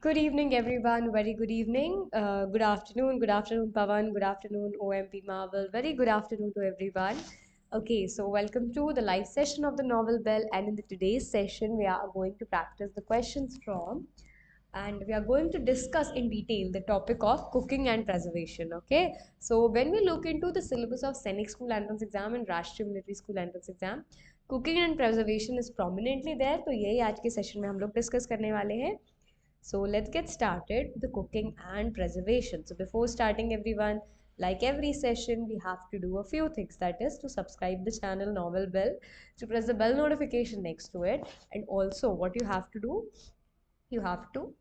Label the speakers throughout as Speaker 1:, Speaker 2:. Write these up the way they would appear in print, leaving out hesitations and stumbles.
Speaker 1: Good evening, everyone. Very good evening. Good afternoon. Good afternoon, Pavan. Good afternoon, OMP Marvel. Very good afternoon to everyone. Okay, so welcome to the live session of the Knowell Bell. And in today's session, we are going to practice the questions from, and we are going to discuss in detail the topic of cooking and preservation. Okay, so when we look into the syllabus of Sainik School Entrance Exam and Rashtriya Military School Entrance Exam, cooking and preservation is prominently there. तो यही आज के session में हम लोग discuss करने वाले हैं. So let's get started with the cooking and preservation. So before starting, everyone, like every session, we have to do a few things. That is to subscribe the channel Knowell Bell, to press the bell notification next to it, and also what you have to do, you have to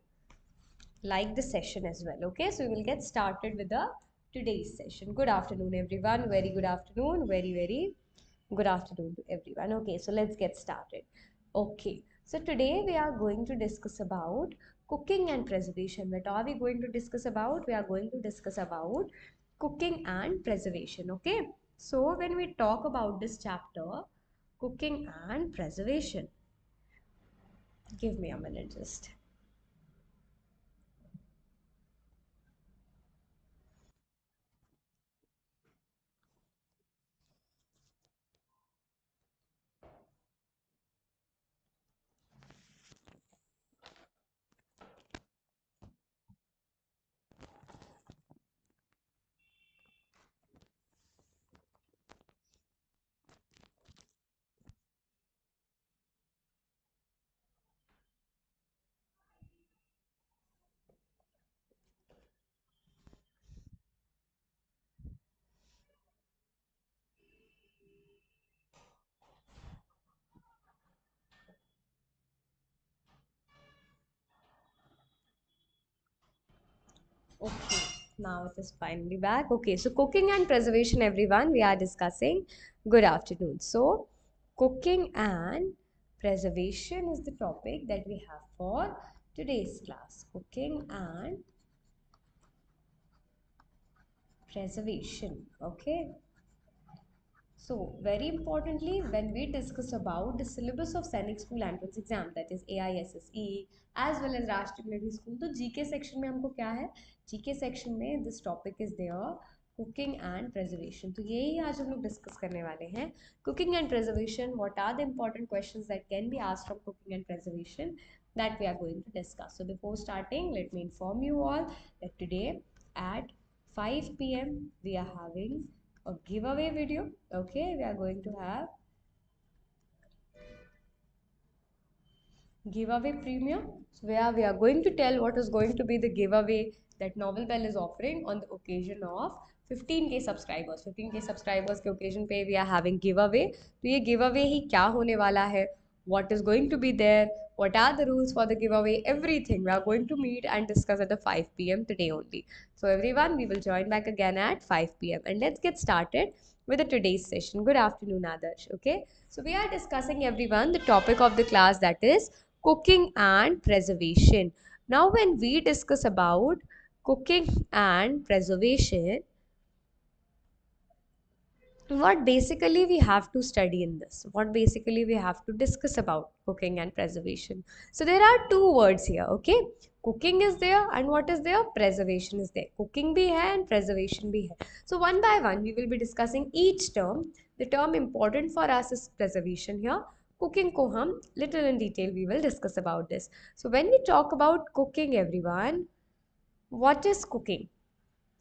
Speaker 1: like the session as well. Okay, so we will get started with the today's session. Good afternoon, everyone. Very good afternoon. Very good afternoon to everyone. Okay, so let's get started. Okay, so today we are going to discuss about cooking and preservation. What are we going to discuss about? We are going to discuss about cooking and preservation. Okay, so when we talk about this chapter, cooking and preservation, give me a minute just. Okay, now it is finally back. Okay, so cooking and preservation, everyone, we are discussing. Good afternoon. So, cooking and preservation is the topic that we have for today's class. Cooking and preservation. Okay. So, very importantly, when we discuss about the syllabus of Sainik School Entrance Exam, that is AISSE, as well as Rashtriya Military School, तो GK section में हमको क्या है? GK section में this topic is there, cooking and preservation. तो यही आज हम लोग discuss करने वाले हैं. Cooking and preservation, what are the important questions that can be asked from cooking and preservation that we are going to discuss. So before starting, let me inform you all that today at 5 p.m. we are having a giveaway video. Okay, we are going to have giveaway premium, so where we are going to tell what is going to be the giveaway that Knowell Bell is offering on the occasion of 15K subscribers. 15K subscribers के occasion पे we are having giveaway. तो ये giveaway ही क्या होने वाला है, what is going to be there, what are the rules for the giveaway, everything we are going to meet and discuss at the 5 p.m. today only. So everyone, we will join back again at 5 p.m. and let's get started with the today's session. Good afternoon, Adarsh. Okay, so we are discussing, everyone, the topic of the class, that is cooking and preservation. Now, when we discuss about cooking and preservation, what basically we have to study in this, what basically we have to discuss about cooking and preservation. So there are two words here. Okay, cooking is there and what is there, preservation is there. Cooking bhi hai and preservation bhi hai. So one by one we will be discussing each term. The term important for us is preservation here. Cooking ko hum little in detail we will discuss about this. So when we talk about cooking, everyone, what is cooking?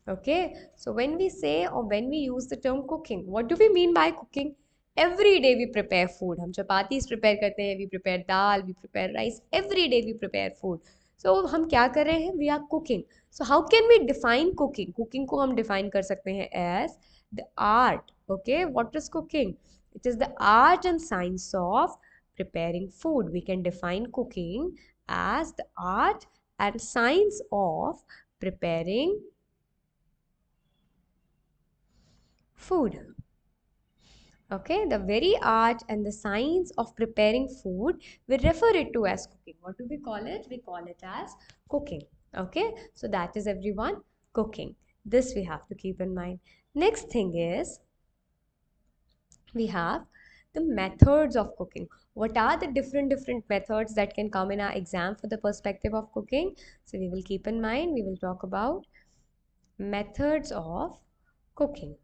Speaker 1: Okay, so when we say or when we use the term cooking, what do we mean by cooking? Every day we prepare food. हम chapatis prepare करते हैं, we prepare dal, we prepare rice. Every day we prepare food. So हम क्या कर रहे हैं? We are cooking. So how can we define cooking? Cooking को हम define कर सकते हैं as the art. Okay, what is cooking? It is the art and science of preparing food. We can define cooking as the art and science of preparing food. Okay, the very art and the science of preparing food, we refer it to as cooking. What do we call it? We call it as cooking. Okay, so that is, everyone, cooking. This we have to keep in mind. Next thing is we have The methods of cooking. What are the different methods that can come in our exam for the perspective of cooking? So we will keep in mind, we will talk about methods of cooking.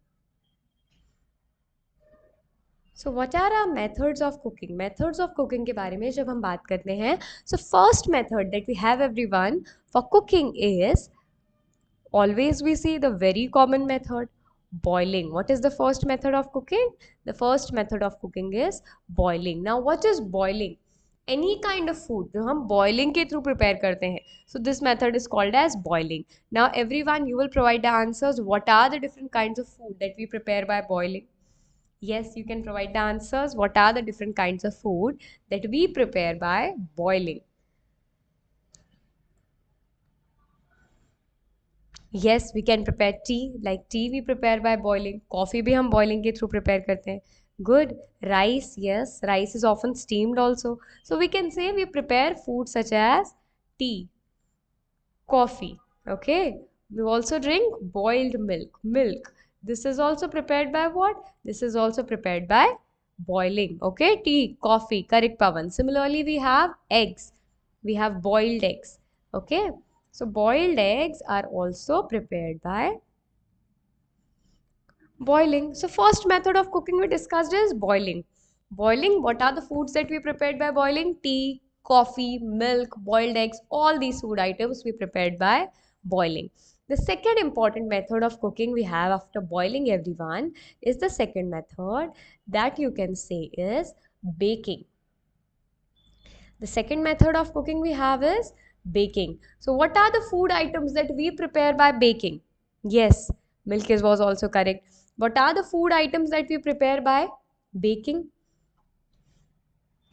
Speaker 1: So what are our methods of cooking? Methods of cooking के बारे में जब हम बात करते हैं, so first method that we have everyone for cooking is, always we see the very common method, boiling. What is the first method of cooking? The first method of cooking is boiling. Now what is boiling? Any kind of food जो हम boiling के through prepare करते हैं, so this method is called as boiling. Now everyone, you will provide the answers. What are the different kinds of food that we prepare by boiling? Yes, you can provide the answers. What are the different kinds of food that we prepare by boiling? Yes, we can prepare tea. Like tea we prepare by boiling. Coffee भी हम boiling के through prepare करते हैं. Good. Rice, yes. Rice is often steamed also. So we can say we prepare food such as tea, coffee. Okay. We also drink boiled milk. Milk. This is also prepared by what? This is also prepared by boiling. Okay. Tea, coffee. Correct, Pavan. Similarly, we have eggs. We have boiled eggs. Okay. So boiled eggs are also prepared by boiling. So first method of cooking we discussed is boiling. Boiling, what are the foods that we prepared by boiling? Tea, coffee, milk, boiled eggs, all these food items we prepared by boiling. The second important method of cooking we have after boiling everyone is the second method that you can say is baking. The second method of cooking we have is baking. So what are the food items that we prepare by baking? Yes, milk was also correct. What are the food items that we prepare by baking?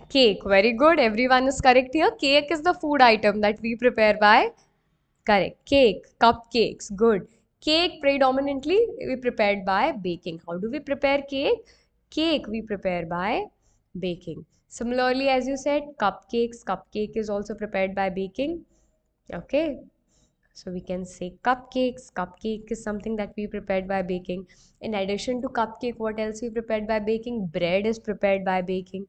Speaker 1: Cake. Very good. Everyone is correct here. Cake is the food item that we prepare by. Correct. Cake. Cupcakes. Good. Cake predominantly we prepared by baking. How do we prepare cake? Cake we prepare by baking. Similarly, as you said, cupcakes. Cupcake is also prepared by baking. Okay. So we can say cupcakes. Cupcake is something that we prepared by baking. In addition to cupcake, what else we prepared by baking? Bread is prepared by baking.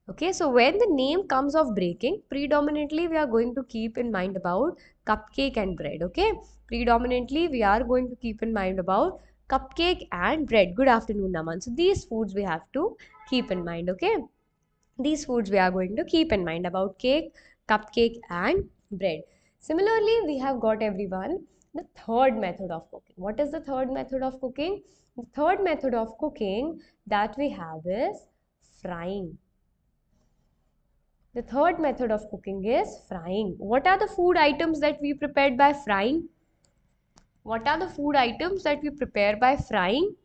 Speaker 1: Okay, so when the name comes of baking, predominantly we are going to keep in mind about cupcake and bread. Okay, predominantly we are going to keep in mind about cupcake and bread. Good afternoon, Naman. So these foods we have to keep in mind. Okay, these foods we are going to keep in mind about cake, cupcake and bread. Similarly, we have got everyone the third method of cooking. What is the third method of cooking? The third method of cooking that we have is frying. The third method of cooking is frying. What are the food items that we prepared by frying? What are the food items that we prepare by frying?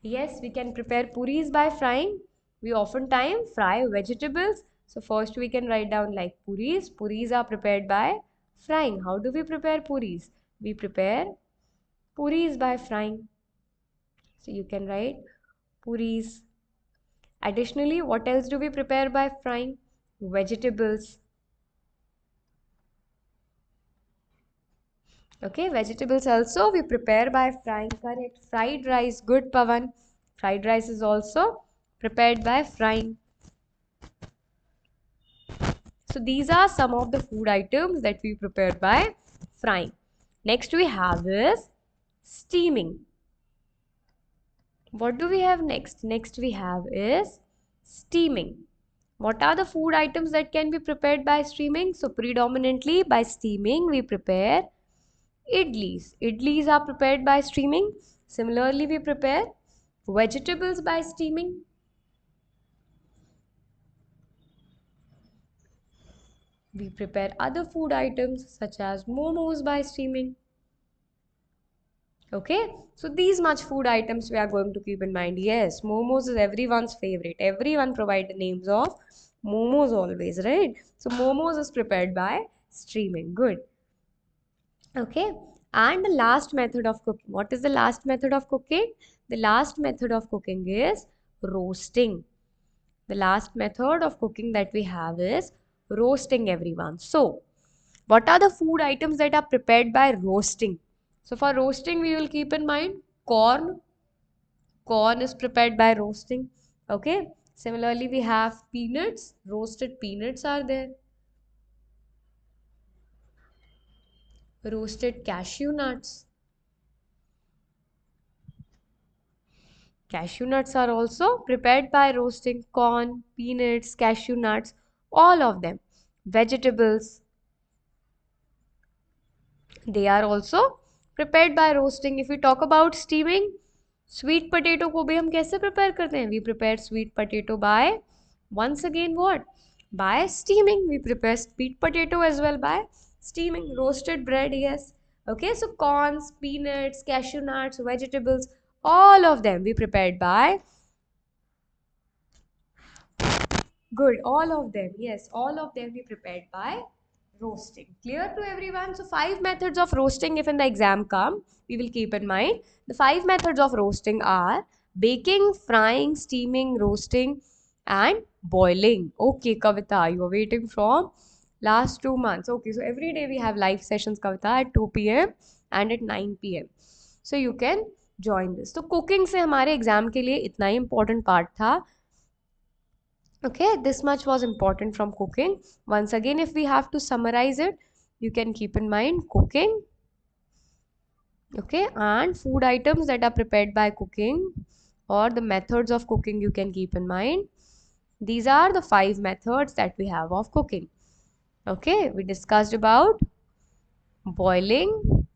Speaker 1: Yes, we can prepare puris by frying. We oftentimes fry vegetables. So first we can write down like puris. Puris are prepared by frying. How do we prepare puris? We prepare puris by frying. So you can write puris. Additionally, what else do we prepare by frying? Vegetables. Okay, vegetables also we prepare by frying. Correct. Fried rice. Good, Pavan. Fried rice is also prepared by frying. So these are some of the food items that we prepare by frying. Next we have is steaming. What do we have next? Next we have is steaming. What are the food items that can be prepared by steaming? So predominantly by steaming we prepare idlis. Idlis are prepared by steaming. Similarly, we prepare vegetables by steaming. We prepare other food items such as momos by steaming. Okay, so these much food items we are going to keep in mind. Yes, momos is everyone's favorite. Everyone provide the names of momos always, right? So momos is prepared by steaming. Good. Okay, and the last method of cooking. What is the last method of cooking? The last method of cooking is roasting. The last method of cooking that we have is roasting, everyone. So what are the food items that are prepared by roasting? So for roasting, we will keep in mind corn. Corn is prepared by roasting. Okay. Similarly, we have peanuts. Roasted peanuts are there. Roasted cashew nuts. Cashew nuts are also prepared by roasting corn, peanuts, cashew nuts, all of them. Vegetables, they are also prepared by roasting. If we talk about steaming, sweet potato को भी हम कैसे prepare करते हैं? We prepare sweet potato by, once again what? By steaming. We prepare sweet potato as well by steaming. Roasted bread, yes. Okay, so corns, peanuts, cashew nuts, vegetables, all of them we prepared by. Good, all of them. Yes, all of them we prepared by roasting. Clear to everyone? So 5 methods of roasting if in the exam come, we will keep in mind. The 5 methods of roasting are baking, frying, steaming, roasting and boiling. Okay, Kavita, you are waiting from last 2 months. Okay, so every day we have live sessions, Kavita, at 2 p.m. and at 9 p.m. So you can join this. तो cooking से हमारे exam के लिए इतना ही important part था. Okay, this much was important from cooking. Once again, if we have to summarize it, you can keep in mind cooking, okay, and food items that are prepared by cooking or the methods of cooking you can keep in mind. These are the 5 methods that we have of cooking. Okay, we discussed about boiling,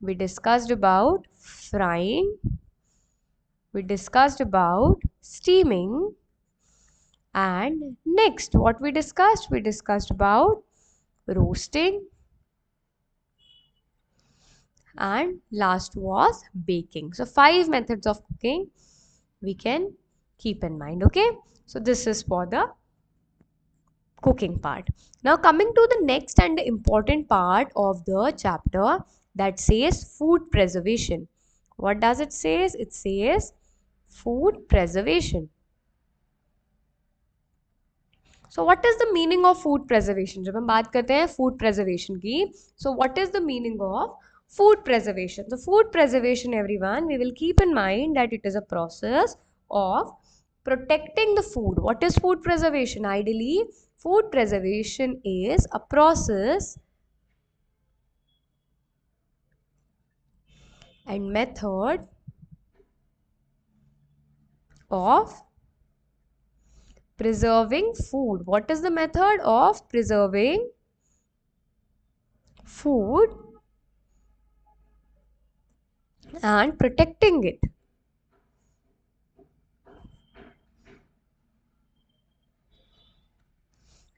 Speaker 1: we discussed about frying, we discussed about steaming, and next what we discussed about roasting, and last was baking. So 5 methods of cooking we can keep in mind. Okay, so this is for the cooking part. Now coming to the next and the important part of the chapter, that says food preservation. What does it says? It says food preservation. So what is the meaning of food preservation? जब हम बात करते हैं food preservation की, so what is the meaning of food preservation? So food preservation, everyone, we will keep in mind that it is a process of protecting the food. What is food preservation? Ideally, food preservation is a process and method of preserving food. What is the method of preserving food and protecting it?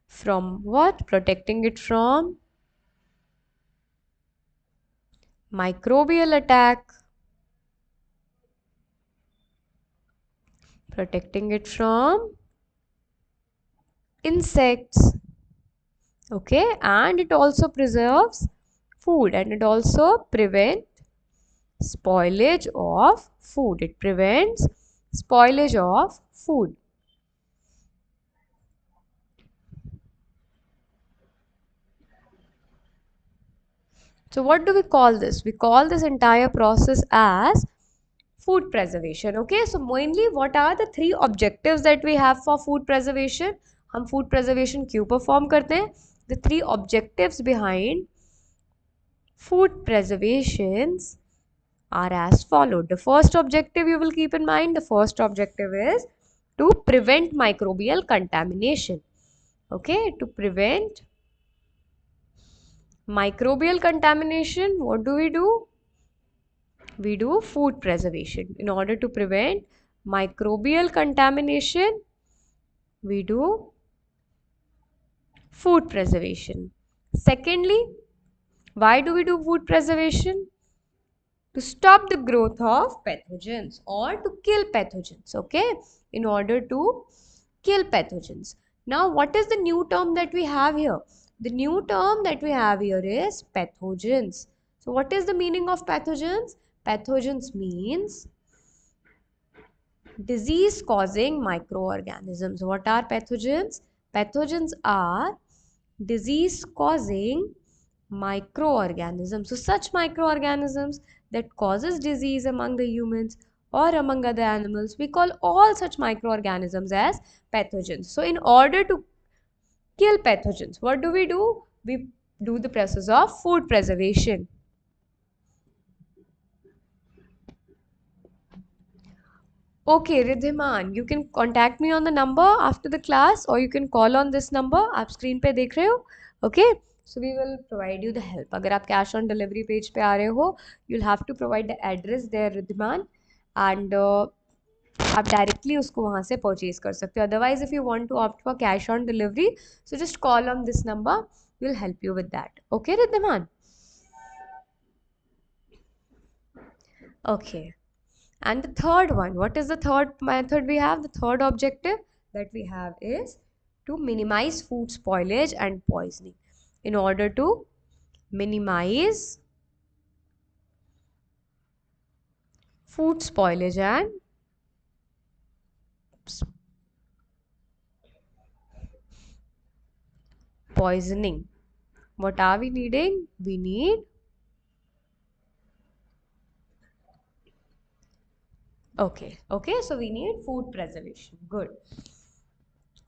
Speaker 1: From what? Protecting it from microbial attack. Protecting it from insects. Okay, and it also preserves food, and it also prevents spoilage of food. It prevents spoilage of food. So what do we call this? We call this entire process as food preservation. Okay, so mainly what are the 3 objectives that we have for food preservation? हम food preservation क्यों perform करते हैं? The 3 objectives behind food preservations are as followed. The first objective you will keep in mind, the first objective is to prevent microbial contamination. Okay, to prevent microbial contamination, what do? We do food preservation. In order to prevent microbial contamination, we do food preservation. Secondly, why do we do food preservation? To stop the growth of pathogens or to kill pathogens. Okay, in order to kill pathogens. Now, what is the new term that we have here? The new term that we have here is pathogens. So, what is the meaning of pathogens? Pathogens means disease causing microorganisms. What are pathogens? Pathogens are disease causing microorganisms. So such microorganisms that causes disease among the humans or among other animals, we call all such microorganisms as pathogens. So in order to kill pathogens, what do? We do the process of food preservation. Okay, Ridhiman, you can contact me on the number after the class or you can call on this number. आप screen पे देख रहे हो? Okay, so we will provide you the help. अगर आप cash on delivery page पे आ रहे हो, you'll have to provide the address there, Ridhiman, and आप directly उसको वहाँ से purchase कर सकते हो. Otherwise, if you want to opt for cash on delivery, so just call on this number. We'll help you with that. Okay, Ridhiman? Okay. And the third one, what is the third method we have? The third objective that we have is to minimize food spoilage and poisoning. In order to minimize food spoilage and poisoning, what are we needing? We need, okay, so we need food preservation. Good.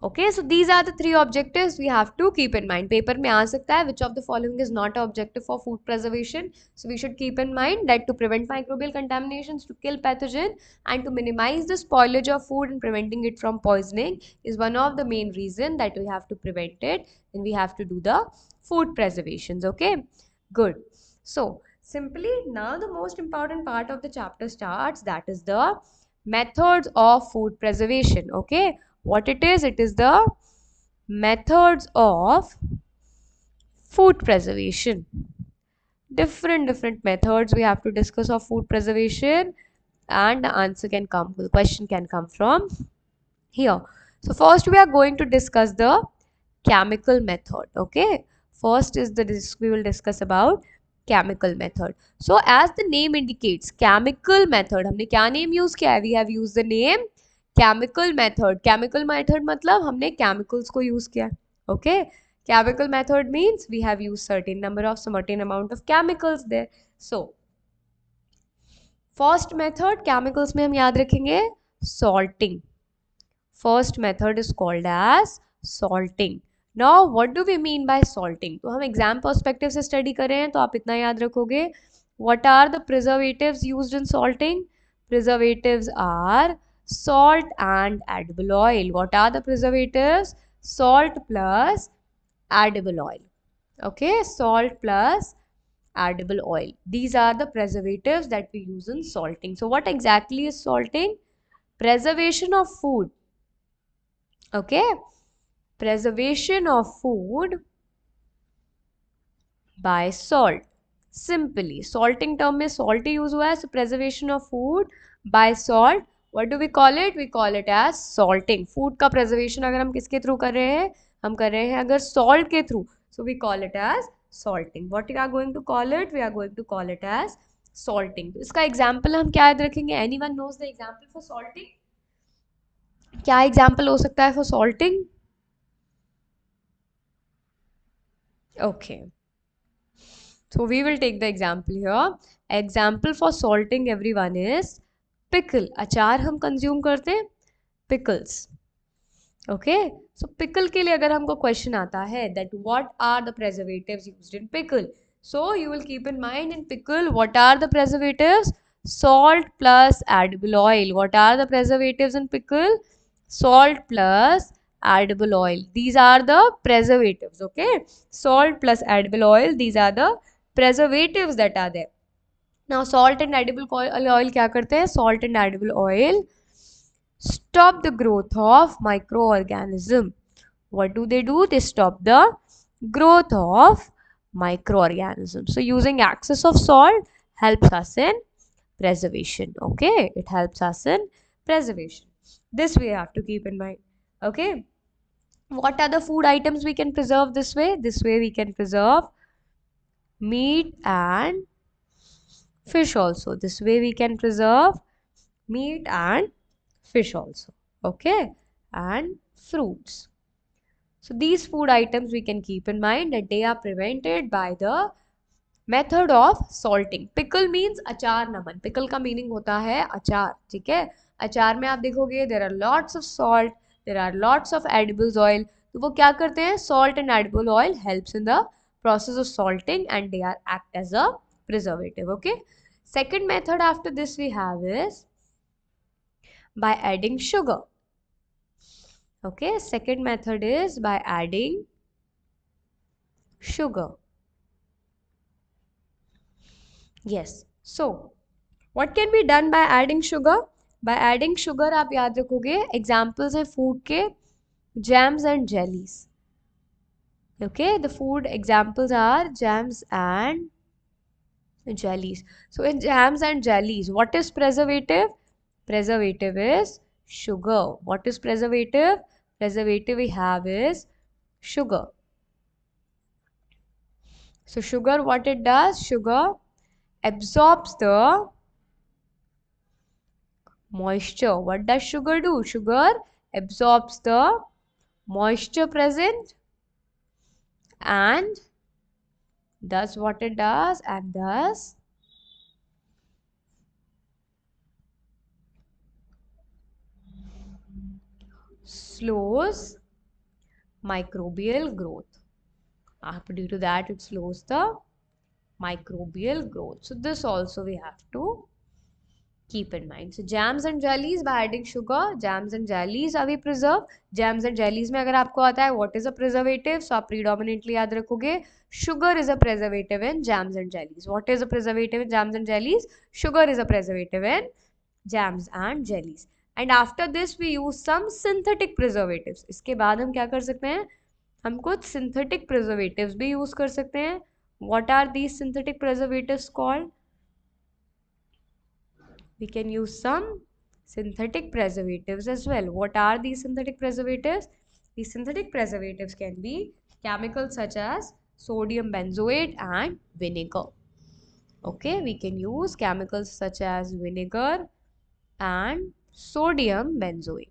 Speaker 1: Okay, so these are the three objectives we have to keep in mind. Paper में आ सकता है which of the following is not an objective for food preservation. So we should keep in mind that to prevent microbial contaminations, to kill pathogen, and to minimize the spoilage of food and preventing it from poisoning is one of the main reason that we have to prevent it, and we have to do the food preservations. Okay, good. So simply now the most important part of the chapter starts, that is the methods of food preservation. Okay, what it is the methods of food preservation. Different methods we have to discuss of food preservation, and the answer can come, the question can come from here. So first we are going to discuss the chemical method. Okay, first is we will discuss about chemical method. So as the name indicates, chemical method, हमने क्या name use किया है? We have used the name chemical method. Chemical method मतलब हमने chemicals को use किया. Okay, chemical method means we have used certain amount of chemicals there. So first method chemicals में हम याद रखेंगे salting. First method is called as salting. Now what do we mean by salting? तो हम exam perspective से study कर रहे हैं, तो आप इतना याद रखोगे. What are the preservatives used in salting? Preservatives are salt and edible oil. What are the preservatives? Salt plus edible oil. Okay, salt plus edible oil. These are the preservatives that we use in salting. So what exactly is salting? Preservation of food. Okay, preservation of food by salt. Simply salting term में salt use हुआ है, so preservation of food by salt. What do we call it? We call it as salting. Food का preservation अगर हम किसके through कर रहे हैं? हम कर रहे हैं अगर salt के through, so we call it as salting. What we are going to call it? We are going to call it as salting. इसका example हम क्या याद रखेंगे? Anyone knows the example for salting? क्या example हो सकता है for salting? Okay, so we will take the example here. Example for salting everyone is pickle. अचार हम consume करते हैं, pickles. Okay, so pickle के लिए अगर हमको question आता है that what are the preservatives used in pickle, so you will keep in mind in pickle what are the preservatives? Salt plus edible oil. What are the preservatives in pickle? Salt plus edible oil. These are the preservatives. Okay, salt plus edible oil, these are the preservatives that are there. Now salt and edible oil क्या करते हैं? Salt and edible oil stop the growth of microorganism. What do? They stop the growth of microorganisms. So using excess of salt helps us in preservation. Okay, it helps us in preservation. This we have to keep in mind. Okay, what are the food items we can preserve this way? This way we can preserve meat and fish also. This way we can preserve meat and fish also. Okay, and fruits. So these food items we can keep in mind that they are prevented by the method of salting. Pickle means अचार नमन. Pickle का meaning होता है अचार. ठीक है. अचार में आप देखोगे there are lots of salt, there are lots of edibles oil. तो वो क्या करते हैं, salt and edible oil helps in the process of salting and they are act as a preservative. Okay. Second method after this we have is by adding sugar. Okay. Second method is by adding sugar. Yes. So what can be done by adding sugar? By adding sugar आप याद रखोगे examples है food के jams and jellies. Okay, the food examples are jams and jellies. So in jams and jellies, what is preservative? Preservative is sugar. What is preservative? Preservative we have is sugar. So sugar, what it does? Sugar absorbs the moisture. What does sugar do? Sugar absorbs the moisture present and does what it does, and thus slows microbial growth. Due to that, it slows the microbial growth. So this also we have to keep in mind. So jams and jellies, by adding sugar, jams and jellies are we preserve. Jams and jellies में अगर आपको आता है what is a preservative, so आप predominantly याद रखोगे sugar is a preservative in jams and jellies. What is a preservative in jams and jellies? Sugar is a preservative in jams and jellies. And after this we use some synthetic preservatives. इसके बाद हम क्या कर सकते हैं, हम कुछ synthetic preservatives भी use कर सकते हैं. What are these synthetic preservatives called? We can use some synthetic preservatives as well. What are these synthetic preservatives? These synthetic preservatives can be chemicals such as sodium benzoate and vinegar. Okay, we can use chemicals such as vinegar and sodium benzoate.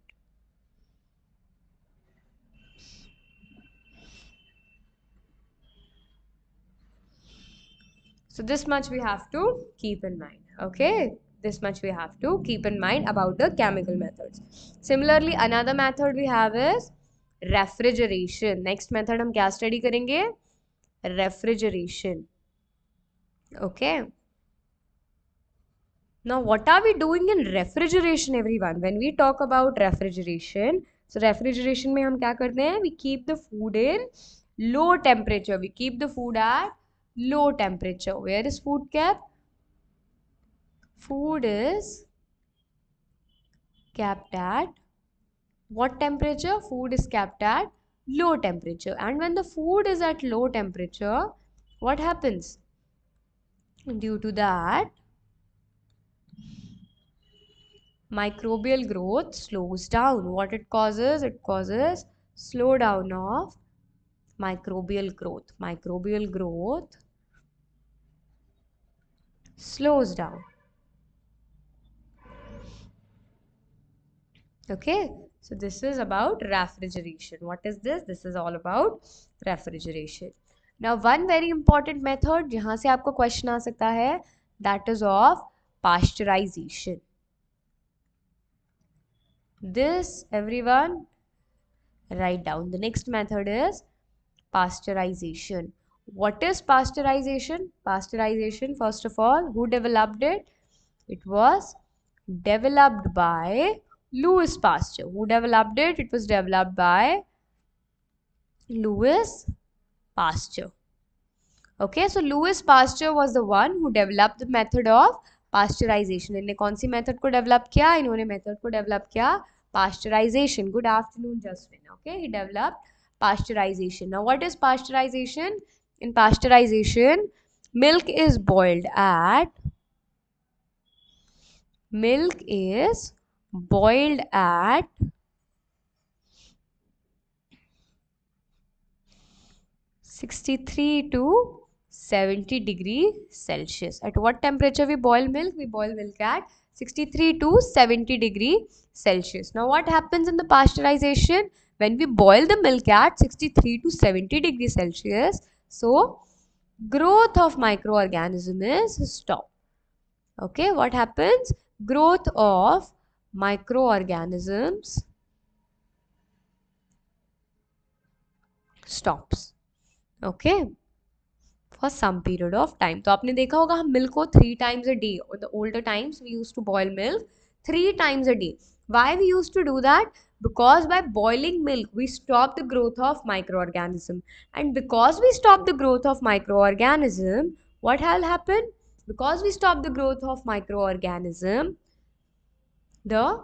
Speaker 1: So this much we have to keep in mind. Okay, this much we have to keep in mind about the chemical methods. Similarly, another method we have is refrigeration. Next method हम क्या study करेंगे? Refrigeration. Okay. Now, what are we doing in refrigeration, everyone? When we talk about refrigeration, so refrigeration में हम क्या करते हैं? We keep the food in low temperature. We keep the food at low temperature. Where is food kept? Food is kept at what temperature? Food is kept at low temperature. And when the food is at low temperature, what happens? Due to that, microbial growth slows down. What it causes? It causes slowdown of microbial growth. Microbial growth slows down. Okay, so this is about refrigeration. What is this? This is all about refrigeration. Now, one very important method जहाँ से आपको question आ सकता है, that is of pasteurization. This, everyone, write down. The next method is pasteurization. What is pasteurization? Pasteurization, first of all, who developed it? It was developed by Louis Pasteur. Who developed it? It was developed by Louis Pasteur. Okay, so Louis Pasteur was the one who developed the method of pasteurization. इन्होंने कौन सी method को develop किया? इन्होंने method को develop किया pasteurization. Good afternoon, Justin. Okay, he developed pasteurization. Now, what is pasteurization? In pasteurization, milk is boiled at 63 to 70 degree Celsius. At what temperature we boil milk? We boil milk at 63 to 70 degree Celsius. Now, what happens in the pasteurization? When we boil the milk at 63 to 70 degree Celsius, so growth of microorganism is stop. Okay, what happens? Growth of microorganisms stops. Okay, for some period of time. तो आपने देखा होगा हम milk को 3 times a day. In the older times we used to boil milk 3 times a day. Why we used to do that? Because by boiling milk we stop the growth of microorganism, and because we stop the growth of microorganism, what will happen? Because we stop the growth of microorganism, the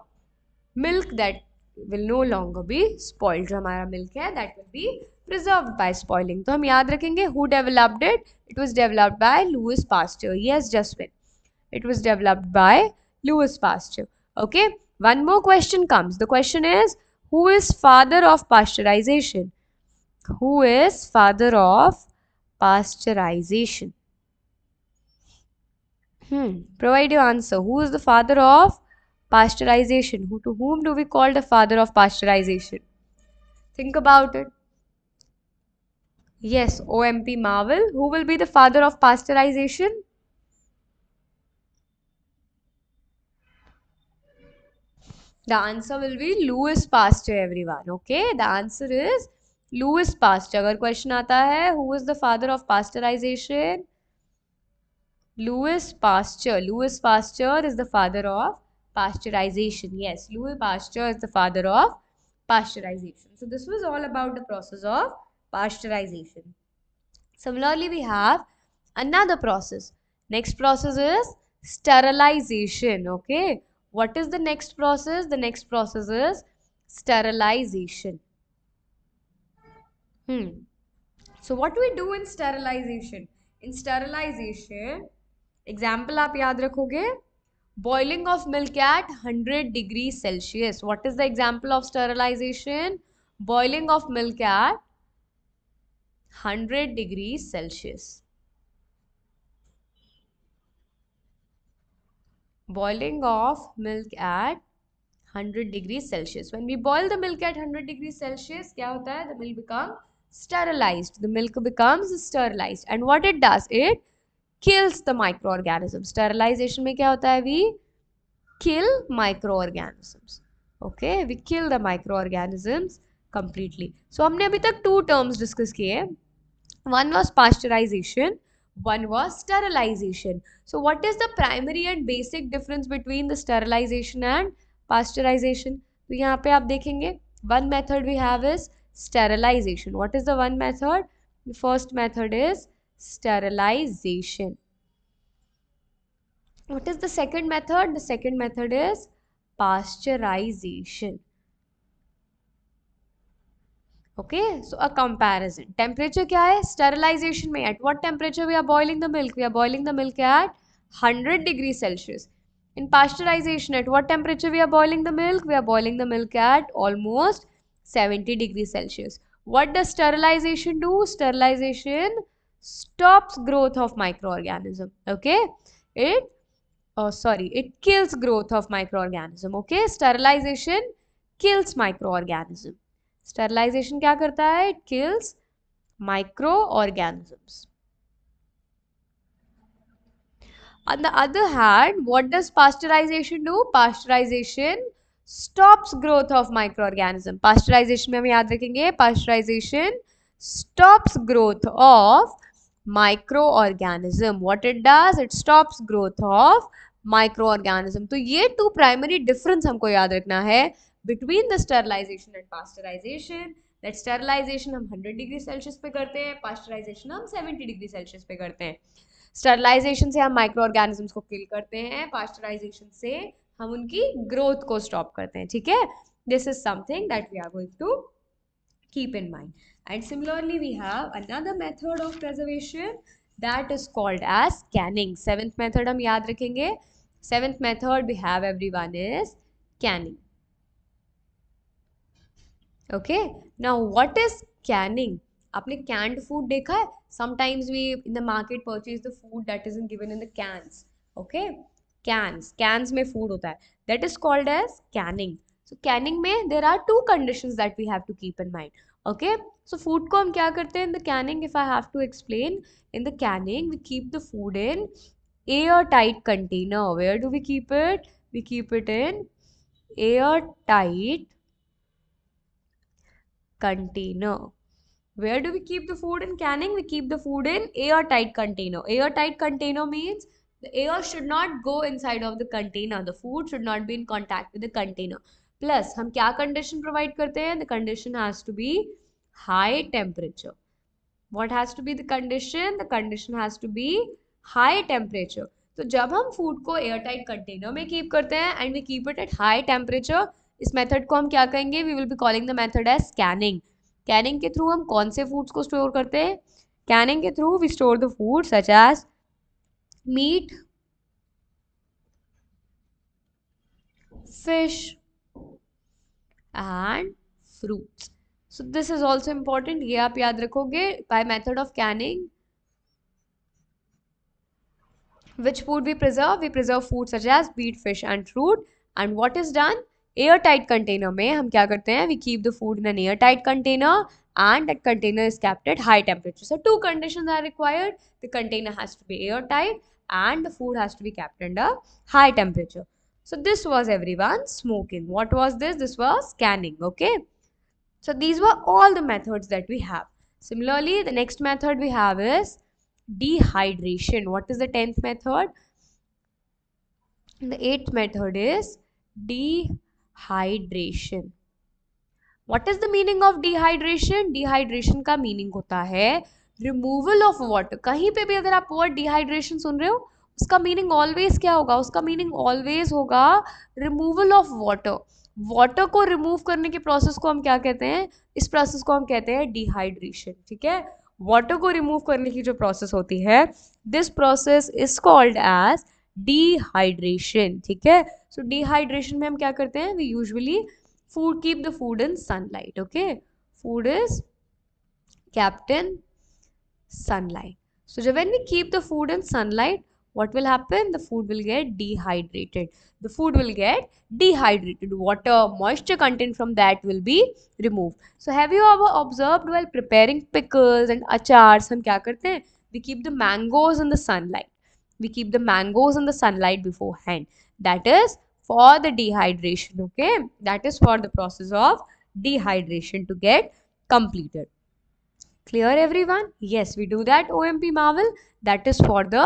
Speaker 1: milk that will no longer be spoiled. जो हमारा milk है that will be preserved by spoiling. तो हम याद रखेंगे who developed it? It was developed by Louis Pasteur. Yes, Jaswin. It was developed by Louis Pasteur. Okay. One more question comes. The question is, who is father of pasteurization? Who is father of pasteurization? Provide your answer. Who is the father of pasteurization? To whom do we call the father of pasteurization? Think about it. Yes, OMP Marvel. Who will be the father of pasteurization? The answer will be Louis Pasteur, everyone. Okay, the answer is Louis Pasteur. अगर question आता है, who is the father of pasteurization? Louis Pasteur. Louis Pasteur is the father of pasteurization. Yes, Louis Pasteur is the father of pasteurization. So this was all about the process of pasteurization. Similarly, we have another process. Next process is sterilization. Okay. What is the next process? The next process is sterilization. So what do we do in sterilization? In sterilization, example आप याद रखोगे, boiling of milk at 100 degrees Celsius. What is the example of sterilization? Boiling of milk at 100 degrees Celsius. Boiling of milk at 100 degrees Celsius. When we boil the milk at 100 degrees Celsius, क्या होता है? The milk becomes sterilized. The milk becomes sterilized. And what it does? It kills the microorganisms. Sterilization में क्या होता है? We kill microorganisms. Okay, we kill the microorganisms completely. So हमने अभी तक 2 terms discuss किए. One was pasteurization, one was sterilization. So what is the primary and basic difference between the sterilization and pasteurization? तो यहाँ पे आप देखेंगे, one method we have is sterilization. What is the one method? The first method is sterilization. What is the second method? The second method is pasteurization. Okay, so a comparison. Temperature क्या है? Sterilization में at what temperature we are boiling the milk? We are boiling the milk at 100 degrees Celsius. In pasteurization, at what temperature we are boiling the milk? We are boiling the milk at almost 70 degrees Celsius. What does sterilization do? Sterilization stops growth of microorganism. Okay, it kills growth of microorganism. Okay, sterilization kills microorganism. Sterilization क्या करता है? It kills microorganisms. On the other hand, what does pasteurization do? Pasteurization stops growth of microorganism. Pasteurization में हम याद रखेंगे, pasteurization stops growth of microorganism. What it does? It stops growth of microorganism. तो ये 2 primary difference हमको याद रखना है between the sterilization and pasteurization. That sterilization हम 100 डिग्री सेल्सियस पे करते हैं, pasteurization हम 70 डिग्री सेल्सियस पे करते हैं. स्टरलाइजेशन से हम माइक्रो ऑर्गेनिजम्स को किल करते हैं, पास्चराइजेशन से हम उनकी ग्रोथ को स्टॉप करते हैं. ठीक है, this is something that we are going to keep in mind. And similarly we have another method of preservation that is called as canning. Seventh method हम याद रखेंगे. Seventh method we have everyone is canning. Okay, now what is canning? आपने canned food देखा है? Sometimes we in the market purchase the food that isn't given in the cans. Okay, cans में food होता है. That is called as canning. So canning में there are 2 conditions that we have to keep in mind. Okay, so food को हम क्या करते हैं in the canning? If I have to explain, in the canning we keep the food in airtight container. Where do we keep it? We keep it in airtight container. Where do we keep the food in canning? We keep the food in airtight container. Airtight container means the air should not go inside of the container. The food should not be in contact with the container. Plus, हम क्या condition provide करते हैं? The condition has to be high temperature. What has to be the condition? The condition has to be high temperature. तो जब हम food को airtight container में keep करते हैं and we keep it at high temperature, इस method को हम क्या कहेंगे? We will be calling the method as canning. Canning के थ्रू हम कौन से फूड्स को स्टोर करते हैं? कैनिंग के through we store the food such as meat, fish and fruits. So this is also important. ये आप याद रखोगे. By method of canning, which food we preserve? We preserve food such as meat, fish and fruit. And what is done? Airtight container में हम क्या करते हैं? We keep the food in an airtight container and that container is kept at high temperature. So two conditions are required. The container has to be airtight and the food has to be kept under high temperature. So this was everyone smoking. What was this? This was canning. Okay. So these were all the methods that we have. Similarly, the next method we have is dehydration. What is the 10th method? The 8th method is dehydration. What is the meaning of dehydration? Dehydration का meaning होता है removal of water. कहीं पे भी अगर आप word dehydration सुन रहे हो, उसका meaning always क्या होगा? उसका meaning always होगा removal of water. वाटर को रिमूव करने के प्रोसेस को हम क्या कहते हैं? इस प्रोसेस को हम कहते हैं डिहाइड्रेशन. ठीक है, वाटर को रिमूव करने की जो प्रोसेस होती है, this process is called as dehydration. ठीक है, सो डिहाइड्रेशन में हम क्या करते हैं? We usually food keep the food in sunlight. Okay, food is kept in sunlight. So when we keep the food in sunlight, what will happen? The food will get dehydrated. The food will get dehydrated. Water, moisture content from that will be removed. So have you ever observed while preparing pickles and achars, हम क्या करते हैं? We keep the mangoes in the sunlight. We keep the mangoes in the sunlight beforehand. That is for the dehydration. Okay, that is for the process of dehydration to get completed. Clear everyone? Yes, we do that OMP Marvel. That is for the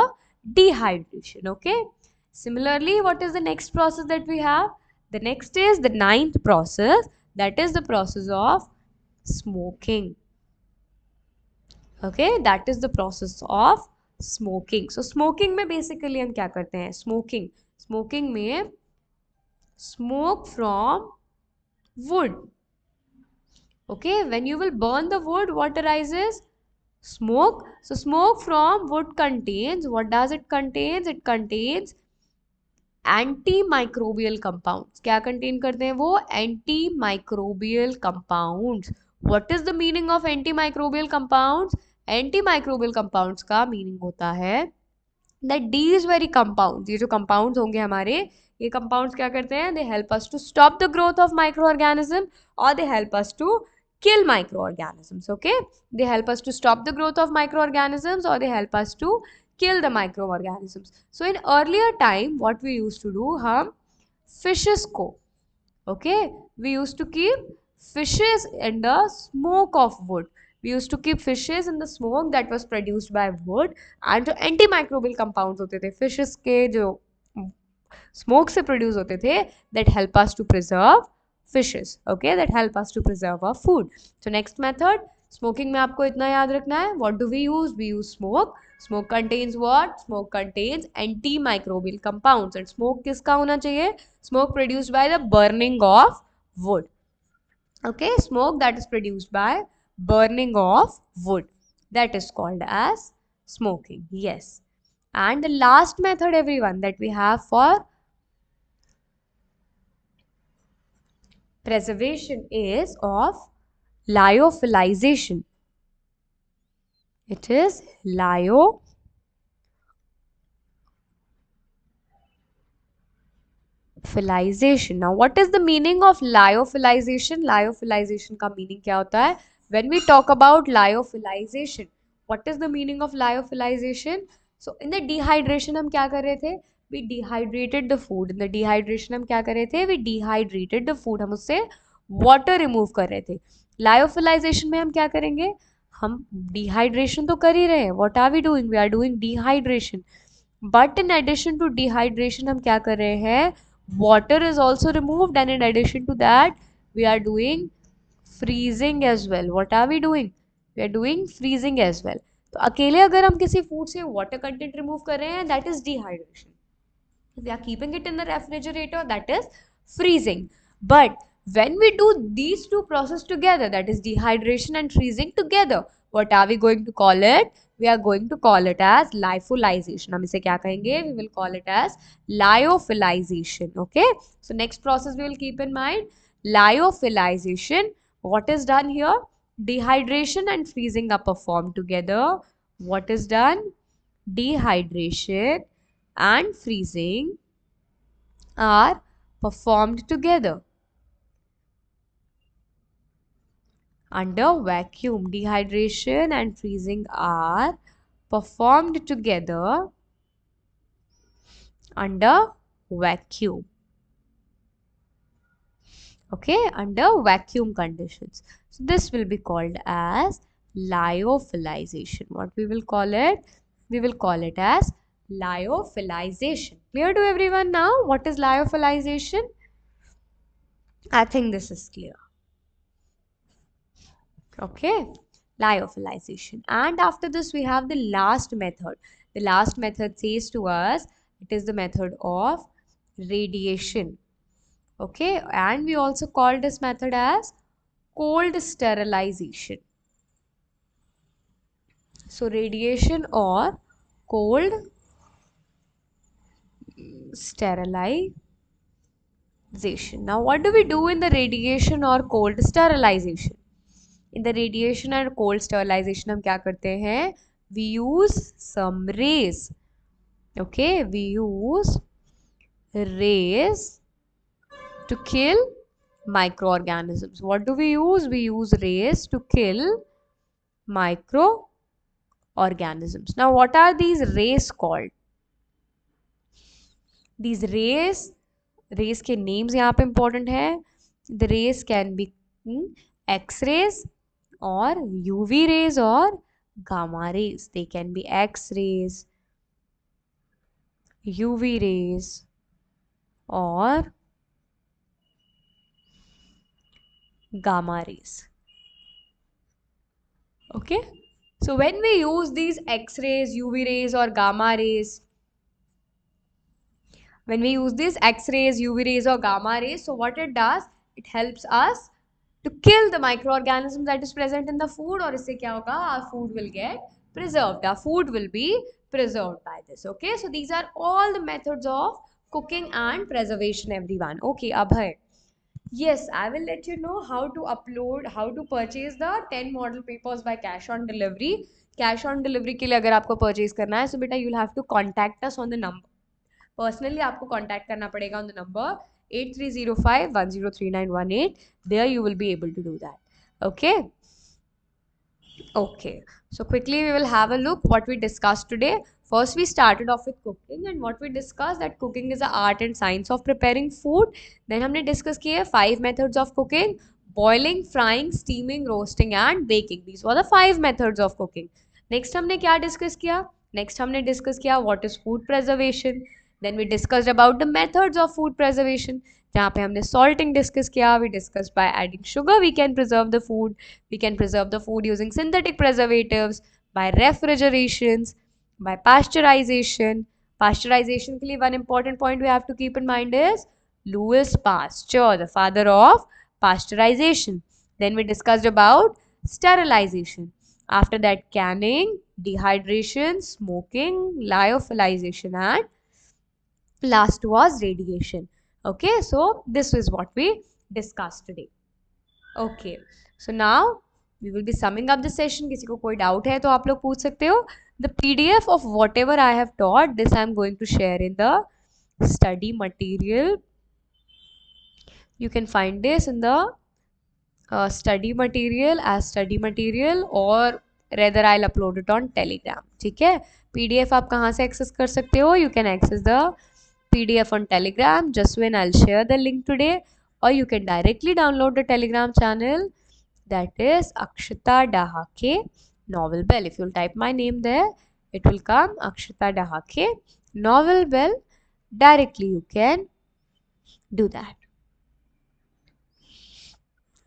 Speaker 1: dehydration. Okay. Similarly, what is the next process that we have? The next is the 9th process. That is the process of smoking. Okay, that is the process of smoking. So smoking में basically हम क्या करते हैं? Smoking में smoke from wood. Okay, when you will burn the wood, what arises? Smoke. So smoke from wood contains, what does it contains? It contains antimicrobial compounds. क्या contain करते हैं वो? Antimicrobial compounds. What is the meaning of antimicrobial compounds? Antimicrobial compounds का meaning होता है that these very compounds, ये जो compounds होंगे हमारे, ये compounds क्या करते हैं? They help us to stop the growth of microorganism or they help us to kill microorganisms. Okay, they help us to stop the growth of microorganisms or they help us to kill the microorganisms. So in earlier time what we used to do, हम fishes को, okay, we used to keep fishes in the smoke of wood. We used to keep fishes in the smoke that was produced by wood. and जो antimicrobial compounds होते थे fishes के जो smoke से produce होते थे, that help us to preserve fishes. Okay, that help us to preserve our food. So next method, smoking में आपको इतना याद रखना है. What do we use? We use smoke. Smoke contains what? Smoke contains antimicrobial compounds. And smoke किसका होना चाहिए? Smoke produced by the burning of wood. Okay, smoke that is produced by burning of wood, that is called as smoking. Yes. And the last method everyone that we have for preservation is of lyophilization. It is lyophilization. Now what is the meaning of lyophilization? Lyophilization का meaning क्या होता है? When we talk about lyophilization, what is the meaning of lyophilization? So in the dehydration हम क्या कर रहे थे? We dehydrated the food. In the dehydration हम क्या कर रहे थे? We dehydrated the food. हम उससे water remove कर रहे थे. Lyophilization में हम क्या करेंगे? हम dehydration तो कर ही रहे हैं. What are we doing? We are doing dehydration. But in addition to dehydration हम क्या कर रहे हैं? Water is also removed, and in addition to that we are doing freezing as well. What are we doing? We are doing freezing as well. तो अकेले अगर हम किसी फूड से वाटर कंटेंट रिमूव कर रहे हैं, that is dehydration. If we are keeping it in the refrigerator, that is freezing. But when we do these two processes together, that is dehydration and freezing together, what are we going to call it? We are going to call it as lyophilization. हम इसे क्या कहेंगे? We will call it as lyophilization. Okay. So next process we will keep in mind. Lyophilization. What is done here? Dehydration and freezing are performed together. What is done? Dehydration and freezing are performed together under vacuum. Dehydration and freezing are performed together under vacuum. Okay, under vacuum conditions. So this will be called as lyophilization. What we will call it? We will call it as lyophilization. Clear to everyone now? What is lyophilization? I think this is clear. Okay, lyophilization. And after this, we have the last method. The last method says to us, it is the method of radiation. Okay, and we also call this method as cold sterilization. So radiation or cold sterilization. Now what do we do in the radiation or cold sterilization? In the radiation and cold sterilization हम क्या करते हैं? We use some rays. Okay, we use rays to kill microorganisms. What do we use? We use rays to kill microorganisms. Now what are these rays called? These rays के names यहाँ पे important है. The rays can be X-rays or UV rays or gamma rays. They can be X-rays, UV rays or gamma rays. Okay, so when we use these X-rays, UV rays or gamma rays, when we use these X-rays, UV rays or gamma rays, so what it does, it helps us to kill the microorganism that is present in the food. और इससे क्या होगा? Our food will get preserved. Our food will be preserved by this. Okay, so these are all the methods of cooking and preservation, everyone. Okay, Abhay. Yes, I will let you know how to upload, how to purchase the 10 model papers by cash on delivery. Cash on delivery के लिए अगर आपको purchase करना है, so बेटा you'll have to contact us on the number. Personally आपको contact करना पड़ेगा on the number 8305103918. There you will be able to do that. Okay. Okay, so quickly we will have a look what we discussed today. First we started off with cooking, and what we discussed that cooking is the art and science of preparing food. Then हमने discuss किए 5 methods of cooking: boiling, frying, steaming, roasting and baking. These were the 5 methods of cooking. Next हमने क्या discuss किया? Next हमने discuss किया what is food preservation. Then we discussed about the methods of food preservation. जहाँ पे हमने salting discuss किया. We discussed by adding sugar we can preserve the food. We can preserve the food using synthetic preservatives, by refrigerations, by pasteurization. Pasteurization के लिए one important point we have to keep in mind is Louis Pasteur, the father of pasteurization. Then we discussed about sterilization. After that, canning, dehydration, smoking, lyophilization, and last was radiation. Okay, so this is what we discussed today. Okay, so now we will be summing up the session. किसी को कोई doubt है तो आप लोग पूछ सकते हो. The PDF of whatever I have taught, this I am going to share in the study material. You can find this in the study material as study material, or rather I'll upload it on Telegram. ठीक है? PDF आप कहाँ से access कर सकते हो? You can access the PDF on Telegram. Just when I'll share the link today, or you can directly download the Telegram channel, that is Akshata Dahake Knowell Bell. If you'll type my name there, it will come Akshata Dahake Knowell Bell. Directly you can do that.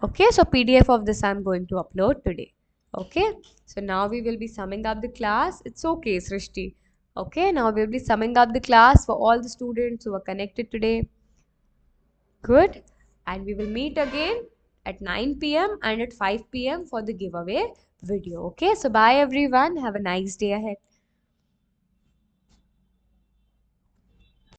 Speaker 1: Okay, so PDF of this I'm going to upload today. Okay, so now we will be summing up the class. It's okay, Srishti. Okay, now we'll be summing up the class for all the students who are connected today. Good. And we will meet again at 9 p.m. and at 5 p.m. for the giveaway video. Okay, so bye everyone. Have a nice day ahead.